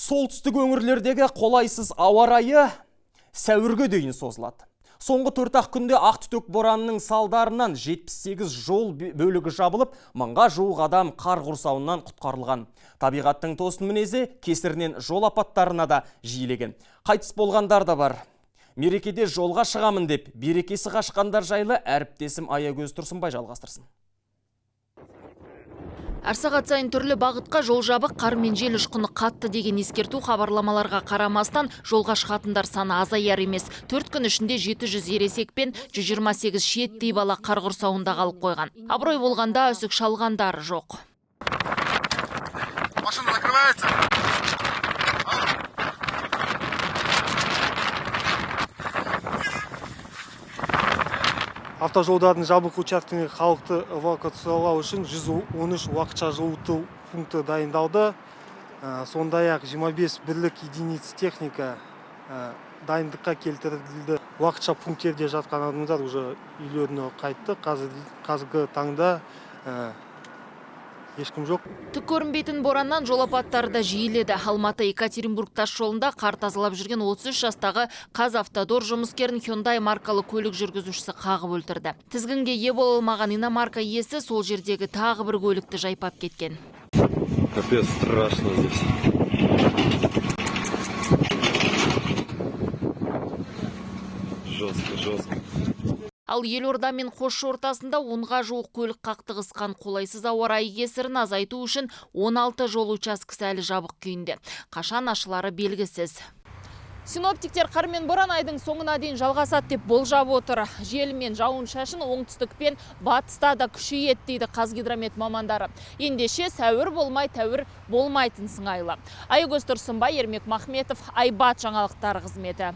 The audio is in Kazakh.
Солтүстік өңірлердегі қолайсыз ауа райы сәуірге дейін созылады. Соңғы 4 күнде ақтүтек боранның салдарынан 78 жол бөлігі жабылып, мыңға жуық адам қар құрсауынан құтқарылған. Табиғаттың тосын мінезі кесірінен жол апаттарына да жиілеген. Қайтыс болғандар да бар. Мерекеде жолға шығамын деп, берекесі қашқандар жайлы әріптесім Аягөз Тұрсынбай жалғастырсын. Әр сағат сайын түрлі бағытқа жол жабық, қар мен жел ұшқыны қатты деген ескерту хабарламаларға қарамастан жолға шығатындар саны азаяр емес. 4 күн ішінде 700 ересек пен 128 шиеттей бала қар құрсауында қалып қойған. Абырой болғанда үсік шалғандар жоқ. Машина закрывается. Автожолдардың жабық учаскесіне халықты эвакуациялау үшін 113 уақытша жылыту пункті дайындалды. Сондай-ақ 25 бірлік единиц техника дайындыққа келтірілді. Уақытша пункттерде жатқан адамдар уже үйлеріне қайтты. Қазіргі таңда ешкім жоқ. Түк көрінбейтін бораннан жол апаттары да жиіледі. Алматы-Екатеринбург тас жолында қар тазалап жүрген 33 жастағы Қазавтодор жұмыскерін Hyundai маркалы көлік жүргізушісі қағып өлтірді. Тізгінге ие бола алмаған иномарка иесі сол жердегі тағы бір көлікті жайпап кеткен. Капец, страшно здесь. Жестко. Ал Елорда мен Қосшы ортасында 10-ға жуық көлік қақтығысқан. Қолайсыз ауа райы кесірін азайту үшін 16 жол учаскесі әлі жабық күйінде. Қашан ашылары белгісіз. Синоптиктер қар мен боран айдың соңына дейін жалғасады деп болжап отыр. Жел мен жауын шашын оңтүстік пен батыста да күшейеді дейді Қазгидромет мамандары. Ендеше сәуір болмай, тәуір болмайтын сыңайлы. Аягөз Тұрсынбай, Ермек Махметов, Айбат жаңалықтары қызметі.